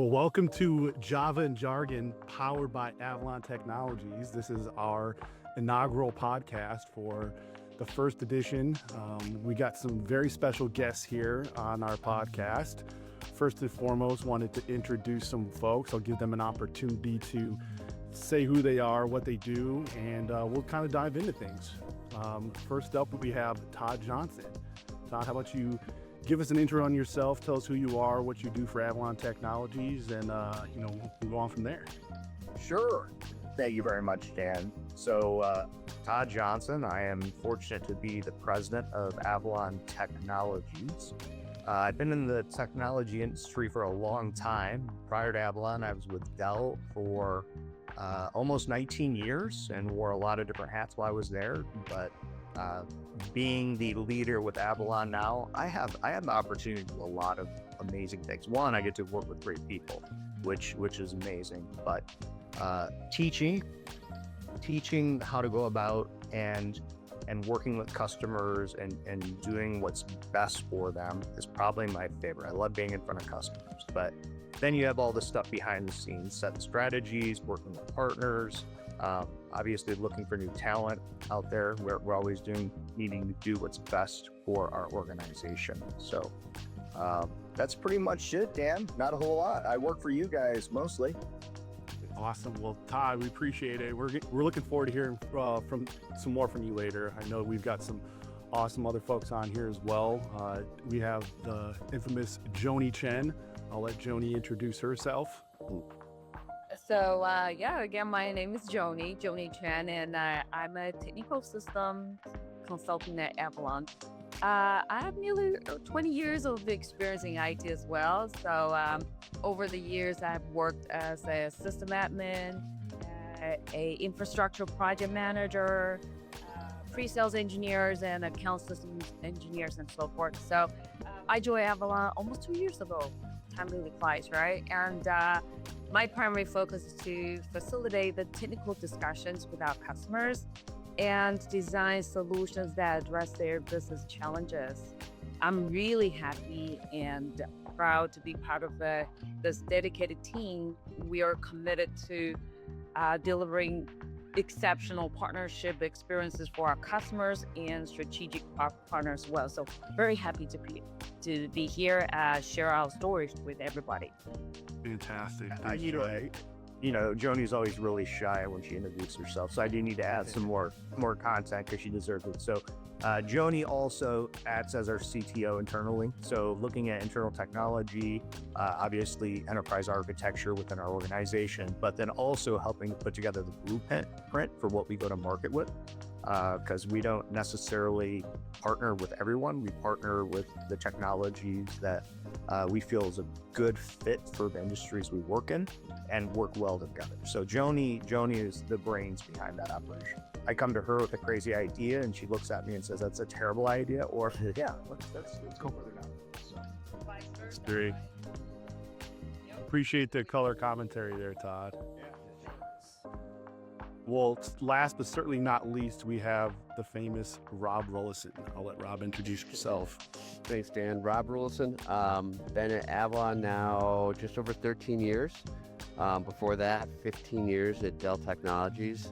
Well, welcome to Java and Jargon, powered by Avalon Technologies. This is our inaugural podcast for the first edition. We got some very special guests here on our podcast. First and foremost, wanted to introduce some folks. I'll give them an opportunity to say who they are, what they do, and we'll kind of dive into things. First up, we have Todd Johnson. Todd, how about you give us an intro on yourself, tell us who you are, what you do for Avalon Technologies, and we'll go on from there. Sure. Thank you very much, Dan. So Todd Johnson, I am fortunate to be the president of Avalon Technologies. I've been in the technology industry for a long time. Prior to Avalon, I was with Dell for almost 19 years and wore a lot of different hats while I was there. But being the leader with Avalon now, I have the opportunity to do a lot of amazing things. One, I get to work with great people, which is amazing. But teaching how to go about and working with customers and doing what's best for them is probably my favorite. I love being in front of customers, but then you have all the stuff behind the scenes, setting strategies, working with partners, obviously looking for new talent out there. We're always needing to do what's best for our organization. So that's pretty much it, Dan. Not a whole lot. I work for you guys mostly. Awesome. Well, Todd, we appreciate it. We're looking forward to hearing from some more from you later. I know we've got some awesome other folks on here as well. We have the infamous Joni Chen. I'll let Joni introduce herself. So again, my name is Joni Chen, and I'm a technical systems consultant at Avalon. I have nearly 20 years of experience in IT as well. So over the years, I've worked as a system admin, a infrastructure project manager, pre-sales engineers, and account systems engineers, and so forth. So I joined Avalon almost 2 years ago. Time really flies, right? And my primary focus is to facilitate the technical discussions with our customers and design solutions that address their business challenges. I'm really happy and proud to be part of this dedicated team. We are committed to delivering exceptional partnership experiences for our customers and strategic partners as well. So very happy to be here, share our stories with everybody. Fantastic. Joni's always really shy when she introduces herself, so I do need to add some more content because she deserves it. So Joni also acts as our CTO internally. So looking at internal technology, obviously enterprise architecture within our organization, but then also helping to put together the blueprint for what we go to market with. Because we don't necessarily partner with everyone. We partner with the technologies that we feel is a good fit for the industries we work in and work well together. So Joni is the brains behind that operation. I come to her with a crazy idea and she looks at me and says, that's a terrible idea, or yeah, let's go further down. So. That's great. Appreciate the color commentary there, Todd. Well, last but certainly not least, we have the famous Rob Rulison. I'll let Rob introduce himself. Thanks, Dan. Rob Rulison. Been at Avalon now just over 13 years. Before that, 15 years at Dell Technologies.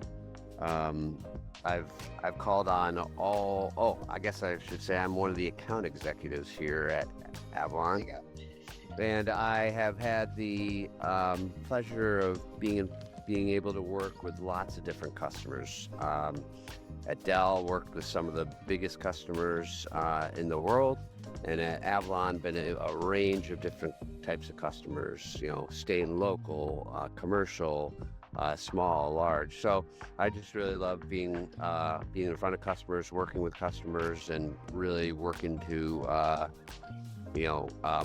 I've called on I guess I should say I'm one of the account executives here at Avalon. And I have had the pleasure of being able to work with lots of different customers. At Dell, worked with some of the biggest customers in the world, and at Avalon, been a range of different types of customers, staying local, commercial, small, large. So I just really love being in front of customers, working with customers, and really working to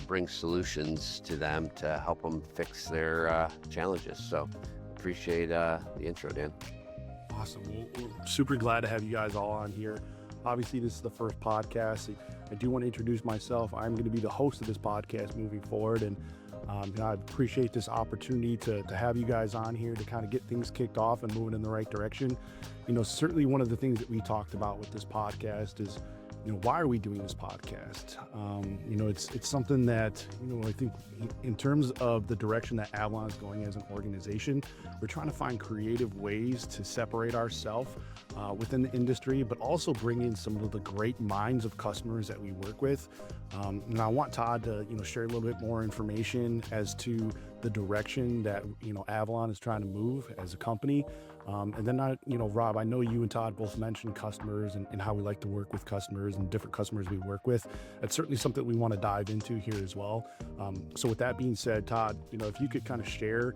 bring solutions to them to help them fix their challenges. So appreciate the intro, Dan. Awesome. Well, we're super glad to have you guys all on here. Obviously, this is the first podcast. I do want to introduce myself. I'm going to be the host of this podcast moving forward, and I appreciate this opportunity to have you guys on here to kind of get things kicked off and moving in the right direction. Certainly one of the things that we talked about with this podcast is why are we doing this podcast? It's something that, I think in terms of the direction that Avalon is going as an organization, we're trying to find creative ways to separate ourselves within the industry, but also bring in some of the great minds of customers that we work with. And I want Todd to, share a little bit more information as to the direction that, Avalon is trying to move as a company. And then, Rob, I know you and Todd both mentioned customers and how we like to work with customers and different customers we work with. That's certainly something we want to dive into here as well. So with that being said, Todd, if you could kind of share,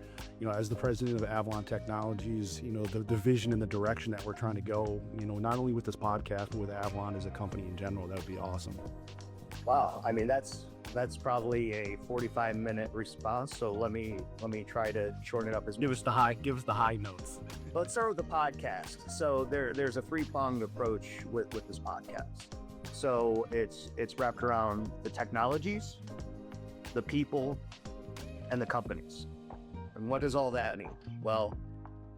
as the president of Avalon Technologies, the vision and the direction that we're trying to go, not only with this podcast, but with Avalon as a company in general, that would be awesome. Wow. I mean, that's probably a 45-minute response. So let me try to shorten it up as Give us the high notes. Let's start with the podcast. So there's a three-pronged approach with this podcast. So it's wrapped around the technologies, the people, and the companies. And what does all that mean? Well,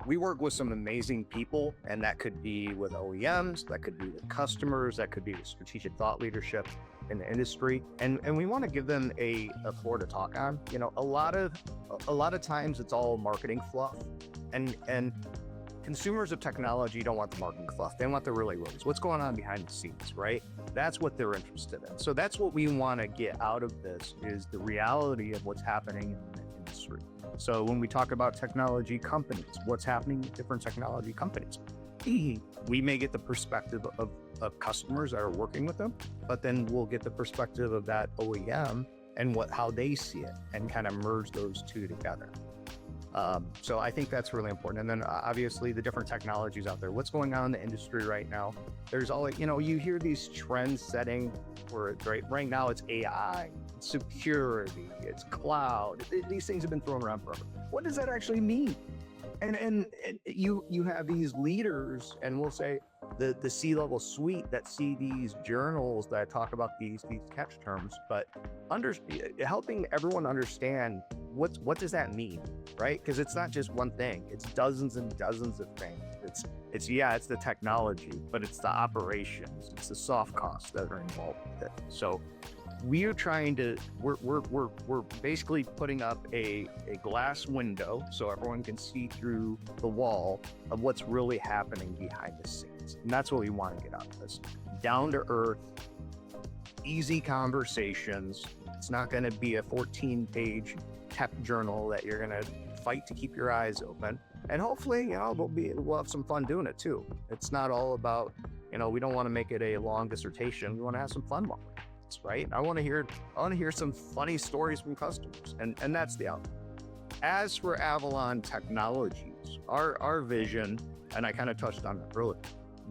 we work with some amazing people, and that could be with OEMs, that could be with customers, that could be with strategic thought leadership in the industry, and we want to give them a floor to talk on. A lot of times it's all marketing fluff, and consumers of technology don't want the marketing fluff. They want the really what's going on behind the scenes, right? That's what they're interested in. So that's what we want to get out of this, is the reality of what's happening in the industry. So when we talk about technology companies, what's happening with different technology companies, we may get the perspective of customers that are working with them, but then we'll get the perspective of that OEM and how they see it, and kind of merge those two together. So I think that's really important. And then obviously the different technologies out there, what's going on in the industry right now. There's always, you hear these trends setting where right now it's AI, it's security, it's cloud. These things have been thrown around forever. What does that actually mean? And you have these leaders, and we'll say the C-level suite that see these journals that talk about these catch terms, but helping everyone understand what does that mean, right? Because it's not just one thing; it's dozens and dozens of things. It's the technology, but it's the operations, it's the soft costs that are involved with it. So we're basically putting up a glass window so everyone can see through the wall of what's really happening behind the scenes. And that's what we want to get out of this. Down to earth, easy conversations. It's not going to be a 14-page tech journal that you're going to fight to keep your eyes open. And hopefully, we'll have some fun doing it too. It's not all about, we don't want to make it a long dissertation. We want to have some fun while we're, right? I want to hear some funny stories from customers, and that's the outcome. As for Avalon Technologies, our vision, and I kind of touched on that earlier,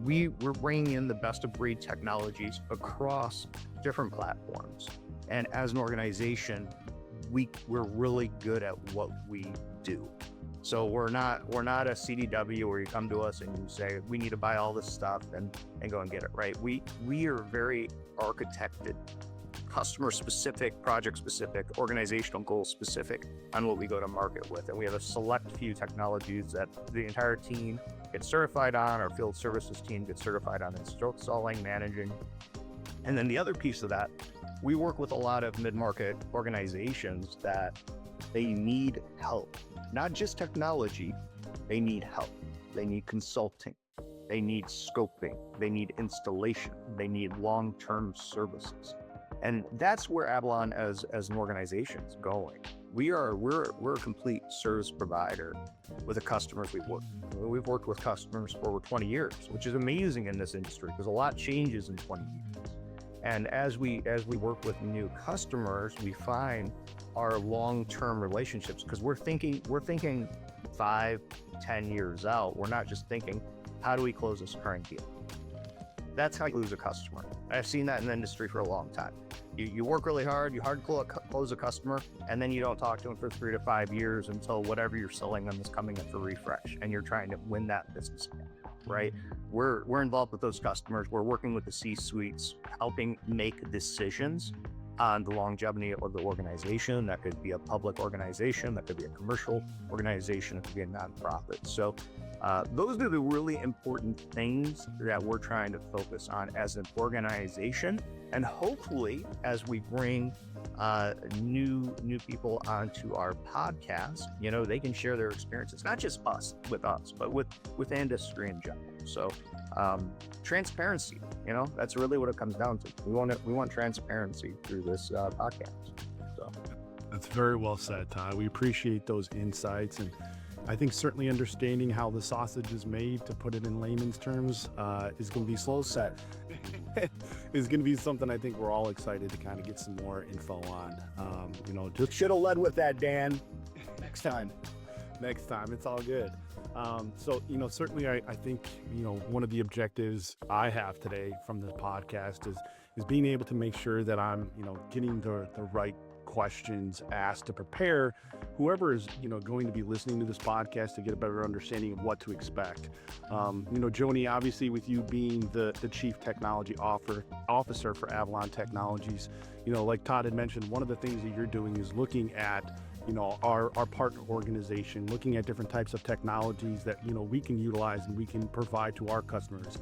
we're bringing in the best of breed technologies across different platforms. And as an organization, we're really good at what we do. So we're not a CDW where you come to us and you say, we need to buy all this stuff and go and get it, right? We are very architected, customer specific, project specific, organizational goal specific on what we go to market with. And we have a select few technologies that the entire team gets certified on, our field services team gets certified on installing, managing. And then the other piece of that, we work with a lot of mid-market organizations that they need help. Not just technology, they need help. They need consulting. They need scoping. They need installation. They need long-term services. And that's where Avalon as an organization is going. We're a complete service provider with the customers we've worked with. We've worked with customers for over 20 years, which is amazing in this industry because a lot changes in 20 years. And as we work with new customers, we find our long-term relationships, because we're thinking 5, 10 years out. We're not just thinking, how do we close this current deal? That's how you lose a customer. I've seen that in the industry for a long time. You work really hard, you hard close a customer, and then you don't talk to them for 3 to 5 years until whatever you're selling them is coming up for refresh, and you're trying to win that business again, right? We're involved with those customers. We're working with the C-suites, helping make decisions on the longevity of the organization. That could be a public organization, that could be a commercial organization, it could be a nonprofit. So Those are the really important things that we're trying to focus on as an organization. And hopefully, as we bring new people onto our podcast, they can share their experiences, not just with us, but with industry in general. So transparency, that's really what it comes down to. We want transparency through this podcast. So That's very well said, Todd. We appreciate those insights, and I think certainly understanding how the sausage is made, to put it in layman's terms, is going to be slow set. Is going to be something I think we're all excited to kind of get some more info on. Just should have led with that, Dan. Next time. It's all good. Certainly I think, one of the objectives I have today from this podcast is being able to make sure that I'm, getting the right questions asked to prepare whoever is, going to be listening to this podcast to get a better understanding of what to expect. Joni, obviously with you being the Chief Technology Officer for Avalon Technologies, like Todd had mentioned, one of the things that you're doing is looking at our partner organization, looking at different types of technologies that, we can utilize and we can provide to our customers.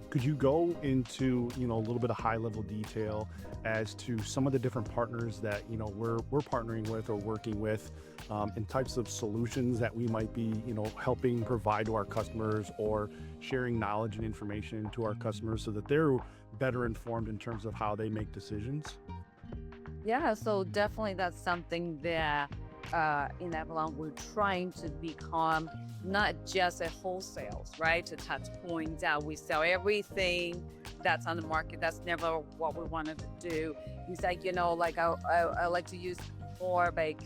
Could you go into, a little bit of high level detail as to some of the different partners that, we're partnering with or working with, and types of solutions that we might be, helping provide to our customers, or sharing knowledge and information to our customers so that they're better informed in terms of how they make decisions? Yeah, so definitely that's something that in Avalon we're trying to become not just a wholesales, right? To touch points out, we sell everything that's on the market. That's never what we wanted to do. It's like, I like to use more of a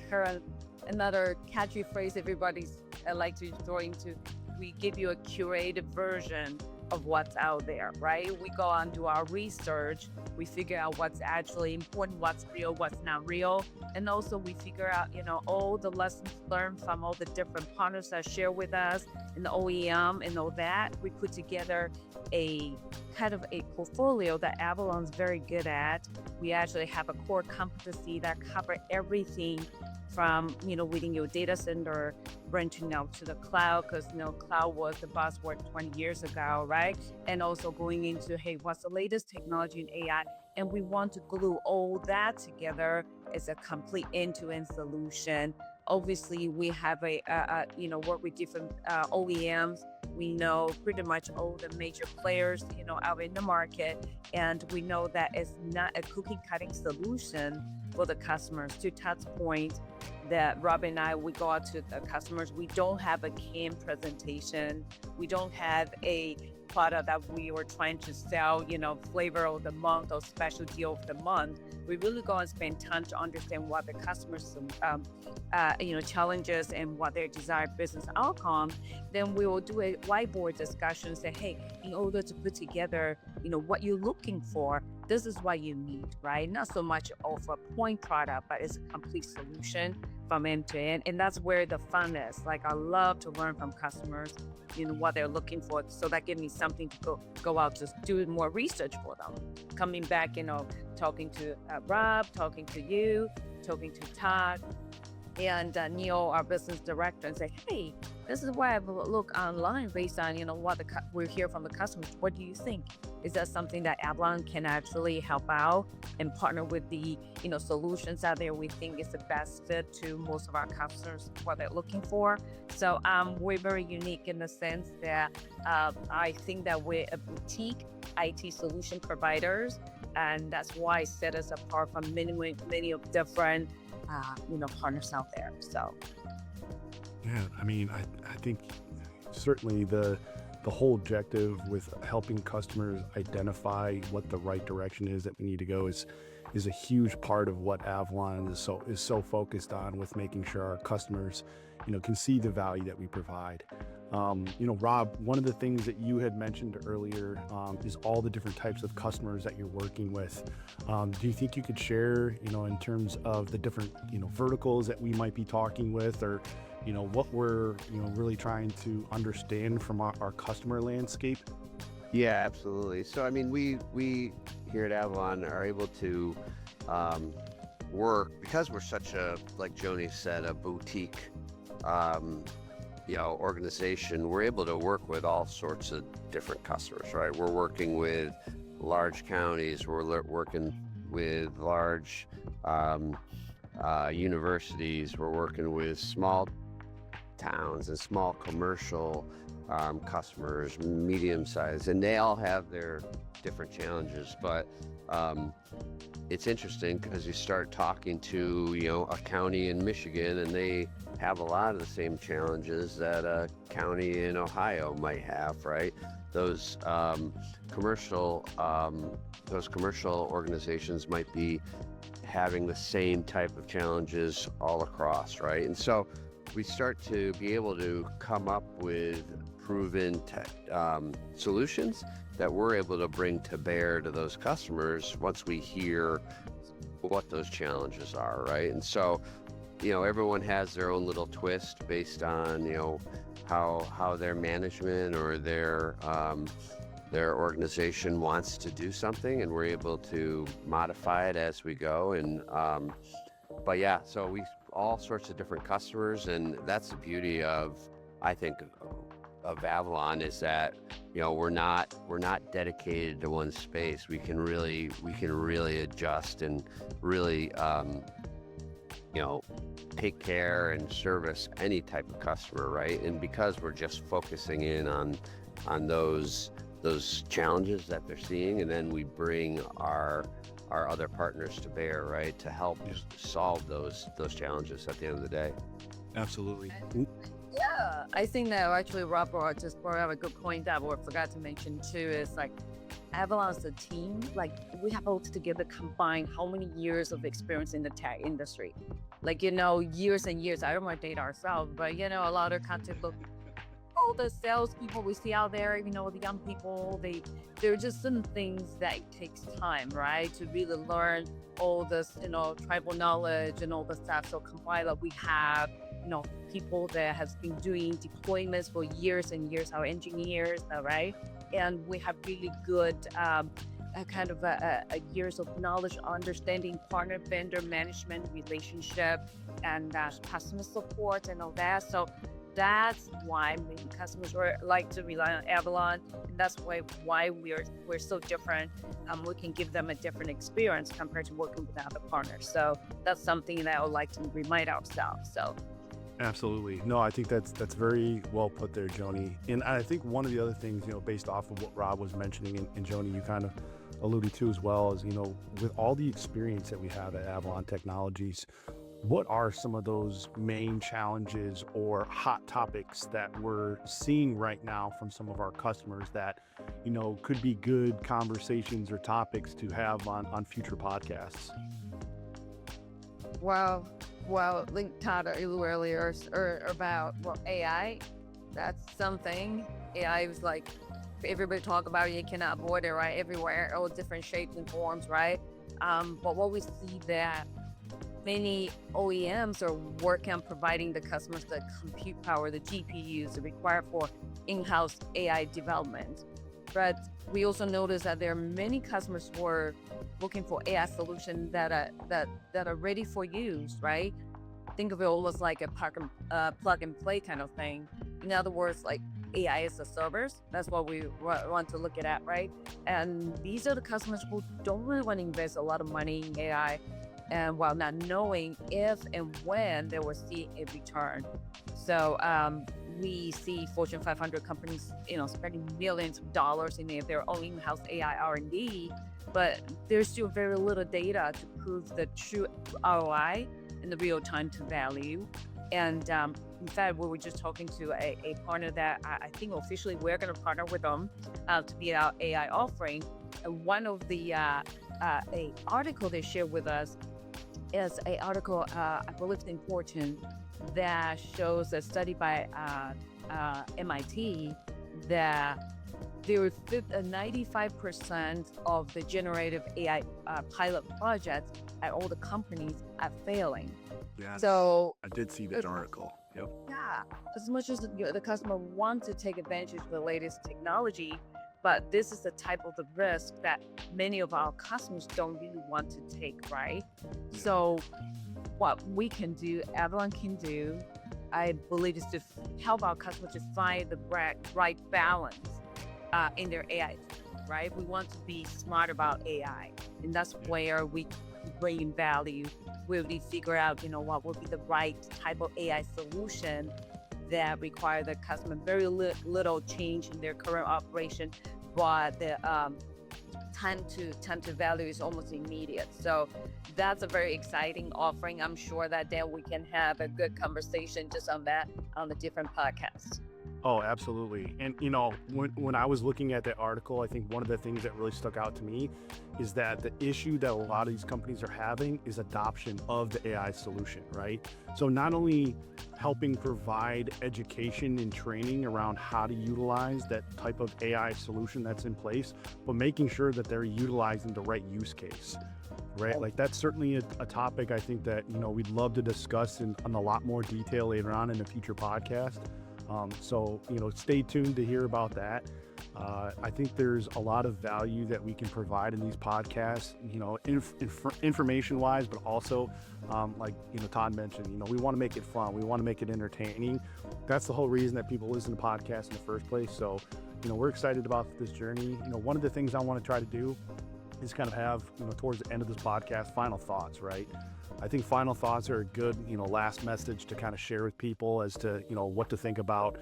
another catchy phrase everybody's like to throw into. We give you a curated version of what's out there, right? We go and do our research. We figure out what's actually important, what's real, what's not real. And also we figure out, all the lessons learned from all the different partners that share with us and the OEM and all that. We put together a kind of a portfolio that Avalon's very good at. We actually have a core competency that cover everything from, within your data center, branching out to the cloud, because, cloud was the buzzword 20 years ago, right? And also going into, hey, what's the latest technology in AI? And we want to glue all that together as a complete end-to-end solution. Obviously, we have work with different OEMs. We know pretty much all the major players, out in the market. And we know that it's not a cookie-cutting solution for the customers. To Todd's point, that Rob and I, we go out to the customers. We don't have a CAM presentation. We don't have a product that we were trying to sell, flavor of the month or special deal of the month. We really go and spend time to understand what the customers, challenges and what their desired business outcome. Then we will do a whiteboard discussion, say, hey, in order to put together, what you're looking for, this is what you need, right? Not so much of a point product, but it's a complete solution from end to end. And that's where the fun is. Like, I love to learn from customers, what they're looking for. So that gives me something to go out, just do more research for them. Coming back, talking to Rob, talking to you, talking to Todd, and Neil, our business director, and say, hey, this is why I look online based on, what we hear from the customers. What do you think? Is that something that Avalon can actually help out and partner with the, solutions out there we think is the best fit to most of our customers, what they're looking for? So we're very unique in the sense that I think that we're a boutique IT solution providers, and that's why it set us apart from many of different partners out there. So yeah, I think certainly the whole objective with helping customers identify what the right direction is that we need to go is a huge part of what Avalon is so focused on, with making sure our customers can see the value that we provide. Rob, one of the things that you had mentioned earlier is all the different types of customers that you're working with. Do you think you could share, in terms of the different, verticals that we might be talking with, or, what we're, really trying to understand from our customer landscape? Yeah, absolutely. So, we here at Avalon are able to work, because we're such a, like Joni said, a boutique organization, we're able to work with all sorts of different customers, right? We're working with large counties, we're working with large universities, we're working with small towns and small commercial customers, medium size, and they all have their different challenges. But it's interesting because you start talking to a county in Michigan, and they have a lot of the same challenges that a county in Ohio might have, right? Those commercial organizations might be having the same type of challenges all across, right? And so we start to be able to come up with proven solutions that we're able to bring to bear to those customers once we hear what those challenges are, right? And so, everyone has their own little twist based on, how their management or their organization wants to do something, and we're able to modify it as we go. And but yeah, so we all sorts of different customers, and that's the beauty of, I think, of Avalon, is that we're not dedicated to one space. We can really adjust and really take care and service any type of customer, right? And because we're just focusing in on those challenges that they're seeing, and then we bring our other partners to bear, right, to help solve those challenges at the end of the day. Absolutely. Yeah, I think that actually Rob just brought up a good point that we forgot to mention too, is like Avalon's a team. Like, we have all together combined how many years of experience in the tech industry. Like, years and years. I don't want to date ourselves, but a lot of content look, all the salespeople we see out there, the young people, there are just some things that it takes time, right, to really learn all this, tribal knowledge and all the stuff. So combined, like, we have, people that has been doing deployments for years and years, our engineers, right? And we have really good kind of a years of knowledge, understanding partner vendor management relationship, and customer support and all that. So that's why many customers like to rely on Avalon, and that's why we're so different. We can give them a different experience compared to working with other partners. So that's something that I would like to remind ourselves. So Absolutely. No, I think that's very well put there, Joni. And I think one of the other things, based off of what Rob was mentioning, and Joni, you kind of alluded to as well, is, with all the experience that we have at Avalon Technologies, what are some of those main challenges or hot topics that we're seeing right now from some of our customers that, could be good conversations or topics to have on future podcasts? Well, like Todd a little earlier about AI, that's something. AI is like, everybody talk about it, you cannot avoid it, right? Everywhere, all different shapes and forms, right? But what we see that many OEMs are working on providing the customers the compute power, the GPUs required for in-house AI development. But we also noticed that there are many customers who are looking for AI solutions that are ready for use, right? Think of it almost like a plug and play kind of thing. In other words, like AI as a service. That's what we want to look at, right? And these are the customers who don't really want to invest a lot of money in AI, and while not knowing if and when they will see a return. So we see Fortune 500 companies, spending millions of dollars in their own in-house AI R&D, but there's still very little data to prove the true ROI and the real time to value. And in fact, we were just talking to a partner that I think officially we're going to partner with them to be our AI offering. One of the a article they shared with us is an article, I believe in Fortune, that shows a study by MIT that there was 95% of the generative AI pilot projects at all the companies are failing. Yeah, So I did see that article. Yep. yeah, as much as the customer wants to take advantage of the latest technology, but this is the type of the risk that many of our customers don't really want to take, right? So what we can do, Avalon can do, I believe is to help our customers to find the right balance in their AI, right? We want to be smart about AI, and that's where we bring in value. We really figure out, what would be the right type of AI solution that require the customer very little change in their current operation, but the time to value is almost immediate. So that's a very exciting offering. I'm sure that then we can have a good conversation just on that on the different podcasts. Oh, absolutely. And, when I was looking at that article, I think one of the things that really stuck out to me is that the issue that a lot of these companies are having is adoption of the AI solution, right? So not only helping provide education and training around how to utilize that type of AI solution that's in place, but making sure that they're utilizing the right use case, right? Like that's certainly a topic I think that, we'd love to discuss in a lot more detail later on in a future podcast. So, stay tuned to hear about that. I think there's a lot of value that we can provide in these podcasts, information-wise, but also, like, Todd mentioned, we want to make it fun. We want to make it entertaining. That's the whole reason that people listen to podcasts in the first place. So, we're excited about this journey. One of the things I want to try to do is kind of have, towards the end of this podcast, final thoughts, right? I think final thoughts are a good, last message to kind of share with people as to, what to think about,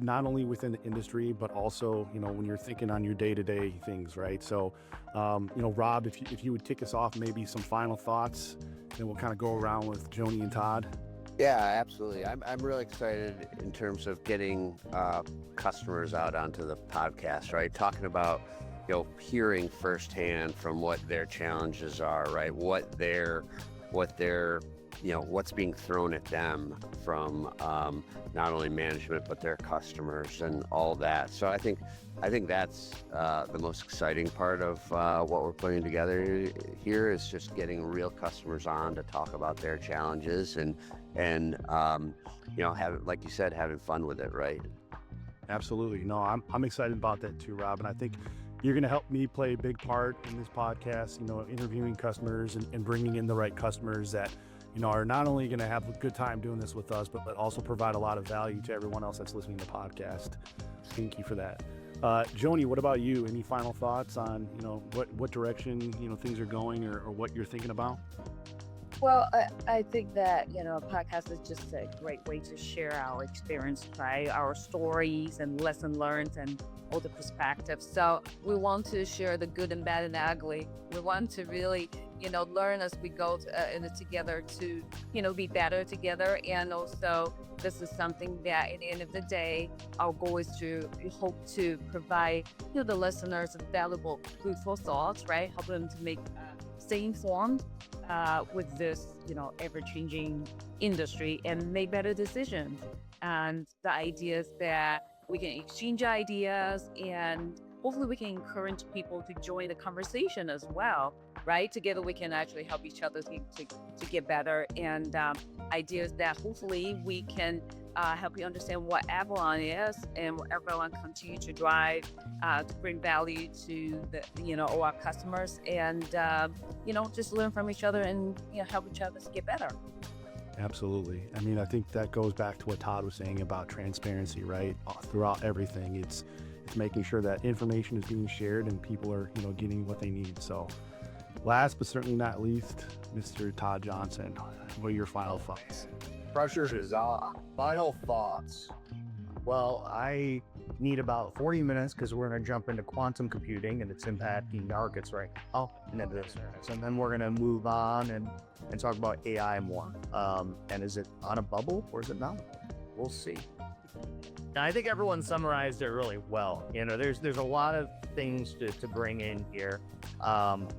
not only within the industry, but also, when you're thinking on your day-to-day things, right? So, Rob, if you would kick us off, maybe some final thoughts, and we'll kind of go around with Joni and Todd. Yeah, absolutely. I'm really excited in terms of getting customers out onto the podcast, right? Talking about, hearing firsthand from what their challenges are, right? What they're, what's being thrown at them from not only management, but their customers and all that. So I think that's the most exciting part of what we're putting together here is just getting real customers on to talk about their challenges and have, like you said, having fun with it, right? Absolutely. No, I'm excited about that too, Rob. And I think you're going to help me play a big part in this podcast, interviewing customers and bringing in the right customers that, are not only going to have a good time doing this with us, but also provide a lot of value to everyone else that's listening to the podcast. Thank you for that. Joni, what about you? Any final thoughts on, what direction, things are going or what you're thinking about? Well, I think that, a podcast is just a great way to share our experience, right? Our stories and lesson learned and all the perspectives. So we want to share the good and bad and ugly. We want to really, learn as we go together to, be better together. And also, this is something that at the end of the day, our goal is to hope to provide, the listeners valuable food for thought, right? Help them to stay informed with this, ever-changing industry and make better decisions. And the idea is that we can exchange ideas and hopefully we can encourage people to join the conversation as well, right? Together we can actually help each other to get better, and ideas that hopefully we can help you understand what Avalon is and what Avalon continue to drive to bring value to all our customers, and just learn from each other and help each other to get better. Absolutely. I mean, I think that goes back to what Todd was saying about transparency, right? Throughout everything, it's making sure that information is being shared and people are, getting what they need. So last but certainly not least, Mr. Todd Johnson, what are your final thoughts? Pressure is on. Final thoughts. Well, I need about 40 minutes because we're going to jump into quantum computing and its impacting markets right now. And then we're going to move on and talk about AI more. And is it on a bubble or is it not? We'll see. Now, I think everyone summarized it really well. There's a lot of things to bring in here.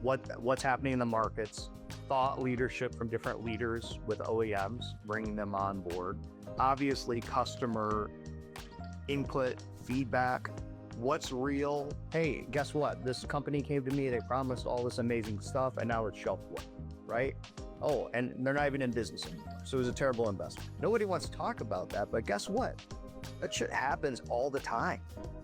What's happening in the markets, thought leadership from different leaders with OEMs, bringing them on board. Obviously, customer input, feedback, what's real. Hey, guess what? This company came to me, they promised all this amazing stuff, and now it's shelfware, right? Oh, and they're not even in business anymore. So it was a terrible investment. Nobody wants to talk about that, but guess what? That shit happens all the time,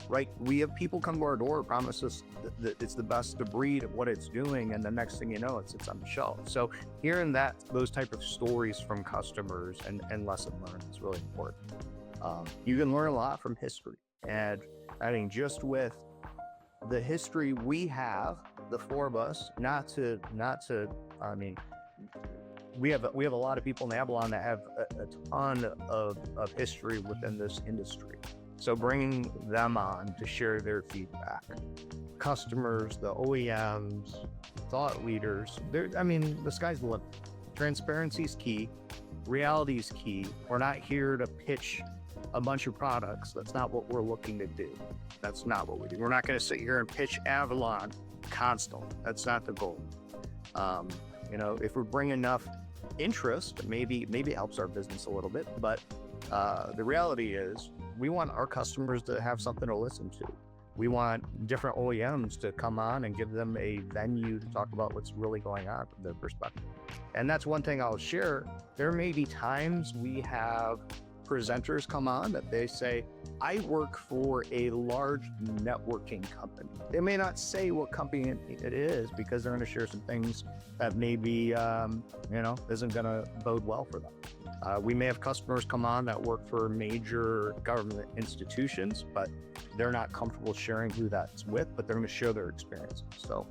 right? We have people come to our door, promise us that it's the best of breed of what it's doing, and the next thing you know, it's on the shelf. So hearing those type of stories from customers and lesson learned is really important. You can learn a lot from history, and I mean, just with the history we have, the four of us, I mean, we have a lot of people in Avalon that have a ton of history within this industry. So bringing them on to share their feedback, customers, the OEMs, thought leaders, I mean, the sky's the limit. Transparency is key. Reality is key. We're not here to pitch a bunch of products. That's not what we're looking to do. That's not what we do. We're not going to sit here and pitch Avalon constantly. That's not the goal. You know, if we bring enough interest, maybe it helps our business a little bit, but the reality is we want our customers to have something to listen to. We want different OEMs to come on and give them a venue to talk about what's really going on from their perspective. And that's one thing I'll share. There may be times we have presenters come on that they say, I work for a large networking company. They may not say what company it is because they're going to share some things that maybe, isn't going to bode well for them. We may have customers come on that work for major government institutions, but they're not comfortable sharing who that's with, but they're going to share their experiences. So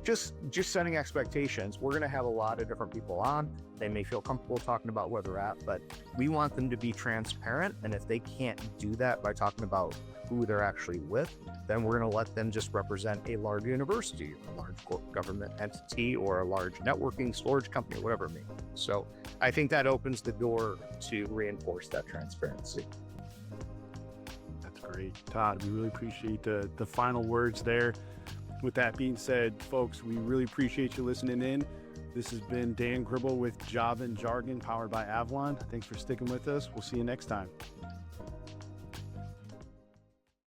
just setting expectations. We're going to have a lot of different people on. They may feel comfortable talking about where they're at, but we want them to be transparent. And if they can't do that by talking about who they're actually with, then we're going to let them just represent a large university, or a large government entity, or a large networking storage company, whatever it may be. So I think that opens the door to reinforce that transparency. That's great. Todd, we really appreciate the final words there. With that being said, folks, we really appreciate you listening in. This has been Dan Gribble with Jargon, powered by Avalon. Thanks for sticking with us. We'll see you next time.